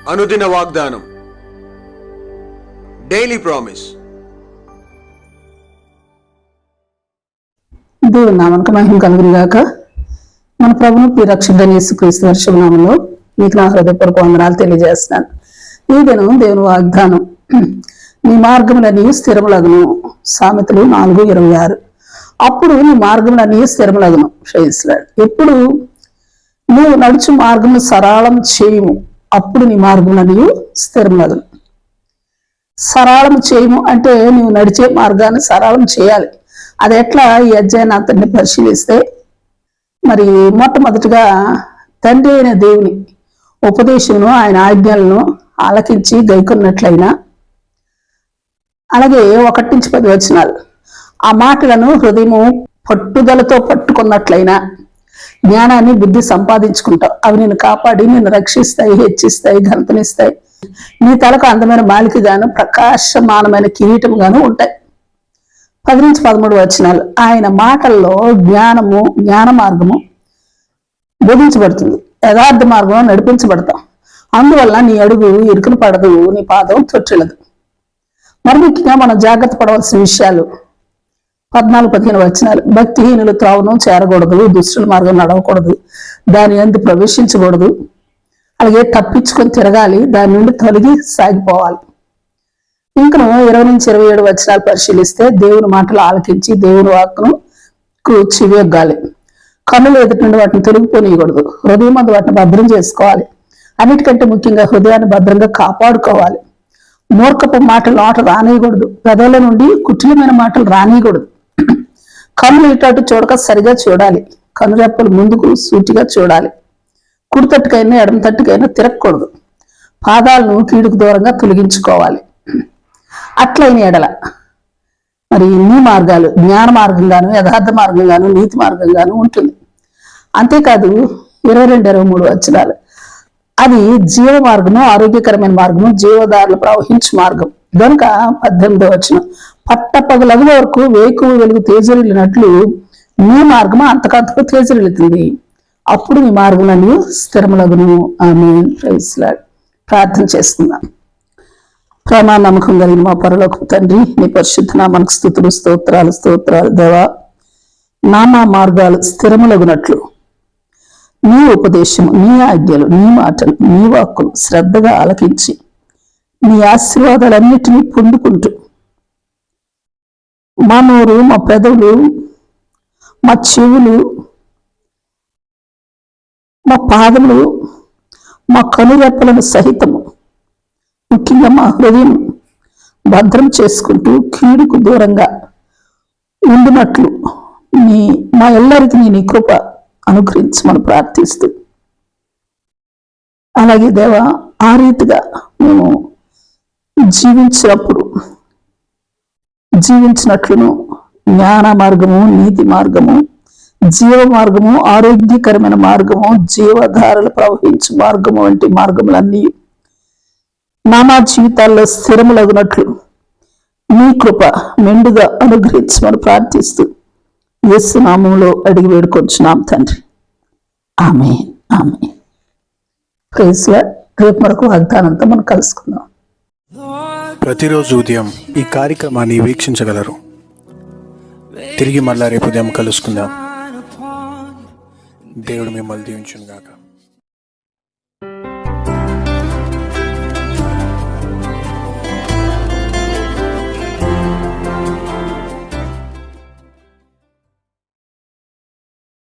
అనుదిన వాగ్దానం, daily promise. దేవుని నామమునకు మహిమ కలుగును గాక. మన ప్రభువును ప్రియరక్షకుడైన యేసుక్రీస్తు వర్షపు నామములో మీకు నా హృదయపూర్వక వందనాలు తెలియజేస్తున్నాను. ఈ దినం దేవుని వాగ్దానం, నీ మార్గములన్నీ స్థిరములగును. సామెతలు 4:26. అప్పుడు నీ మార్గములన్నీ స్థిరములగును. ప్రైజ్లార్డ్. ఎప్పుడు నువ్వు నడుచు మార్గము సరళం చేయము, అప్పుడు నీ మార్గములన్నీ స్థిరములగును. సరళం చేయము అంటే నువ్వు నడిచే మార్గాన్ని సరళం చేయాలి. అది ఎట్లా? ఈ అధ్యాయాన్ని అంతటిని పరిశీలిస్తే, మరి మొట్టమొదటిగా తండ్రి అయిన దేవుని ఉపదేశమును, ఆయన ఆజ్ఞలను ఆలకించి గైకొన్నట్లయినా, అలాగే 1-10 వచనాలు ఆ మాటలను హృదయము పట్టుదలతో పట్టుకున్నట్లయినా జ్ఞానాన్ని, బుద్ధి సంపాదించుకుంటావు. అవి నిన్ను కాపాడి నిన్ను రక్షిస్తాయి, హెచ్చిస్తాయి, ఘనతనిస్తాయి. నీ తలకు అందమైన మాలికగాను ప్రకాశమానమైన కిరీటం గాను ఉంటాయి. 10-13 వచనాలు ఆయన మాటల్లో జ్ఞాన మార్గము బోధించబడుతుంది. యథార్థ మార్గంలో నడిపించబడతాం. అందువల్ల నీ అడుగు ఇరుకును పడదు, నీ పాదం తొట్టిల్లదు. మరి ముఖ్యంగా మనం జాగ్రత్త పడవలసిన విషయాలు 14-15 వచనాలు. భక్తిహీనులు త్రోవను చేరకూడదు, దుష్టుల మార్గం నడవకూడదు, దాని యందు ప్రవేశించకూడదు. అలాగే తప్పించుకొని తిరగాలి, దాని నుండి తొలగి సాగిపోవాలి. ఇంకను 20-27 వచనాలు పరిశీలిస్తే, దేవుని మాటలు ఆలకించి దేవుని వాక్కును చెవియొగ్గాలి. కన్నులు ఎదుటి నుండి వాటిని తొలగిపోనీయకూడదు. హృదయం అందు వాటిని భద్రం చేసుకోవాలి. అన్నిటికంటే ముఖ్యంగా హృదయాన్ని భద్రంగా కాపాడుకోవాలి. మూర్ఖపు మాటలు నోట రానియకూడదు. పెదవుల నుండి కుటిలమైన మాటలు రానియకూడదు. కన్నులు ఇటు చూడక సరిగా చూడాలి. కనురెప్పలు ముందుకు సూటిగా చూడాలి. కుడి తట్టుకైనా ఎడమ తట్టుకైనా తిరగకూడదు. పాదాలను కీడుకు దూరంగా తొలగించుకోవాలి. అట్లయిన ఎడల మరి ఇన్ని మార్గాలు జ్ఞాన మార్గంగాను, యథార్థ మార్గంగాను, నీతి మార్గంగాను ఉంటుంది. అంతేకాదు 22-23 వచనాలు, అది జీవ మార్గము, ఆరోగ్యకరమైన మార్గము, జీవదారులు ప్రవహించు మార్గం. కనుక 18వ వచనం, పట్టపగలగు వరకు వేకువ వెలుగు తేజరిల్లినట్లు నీ మార్గము అంతకంతకు తేజరిల్లుతుంది. అప్పుడు నీ మార్గములను స్థిరములగును. ఆమేన్. Praise lord. ప్రార్థన చేసుకుందాం. ప్రేమ నమ్మకం కలిగిన మా పరలోకపు తండ్రి, నీ పరిశుద్ధ నామానికి స్తుతులు, స్తోత్రాలు దేవా. నా మార్గాలు స్థిరములగునట్లు నీ ఉపదేశము, నీ ఆజ్ఞలు, నీ మాటలు, నీ వాక్కులు శ్రద్ధగా ఆలకించి నీ ఆశీర్వాదాలన్నిటినీ పొందుకుంటూ మా నోరు, మా పెదవులు, మా చెవులు, మా పాదములు, మా కనురెప్పలను సహితము, ముఖ్యంగా మా హృదయం భద్రం చేసుకుంటూ కీడుకు దూరంగా ఉండినట్లు మా ఎల్లరికి నీ కృప అనుగ్రహించమని ప్రార్థిస్తూ, అలాగే దేవా, ఆ రీతిగా మేము జీవించినట్లును జ్ఞాన మార్గము, నీతి మార్గము, జీవ మార్గము, ఆరోగ్యకరమైన మార్గము, జీవధారలు ప్రవహించు మార్గము వంటి మార్గములన్నీ మా జీవితాల్లో స్థిరములగునట్లు నీ కృప మెండుగా అనుగ్రహించమని ప్రార్థిస్తూ యేసు నామములో అడిగి వేడుకొంచున్నాం తండ్రి. ఆమేన్. ఆమేన్. Praise Lord. రేపు మరొక వాగ్దానంతో మనం కలుసుకుందాం. ప్రతిరోజు ఉదయం ఈ కార్యక్రమాన్ని వీక్షించగలరు. తిరిగి మళ్ళా రేపు ఉదయం కలుసుకుందాం. దేవుడు మిమ్మల్ని దీవించును గాక.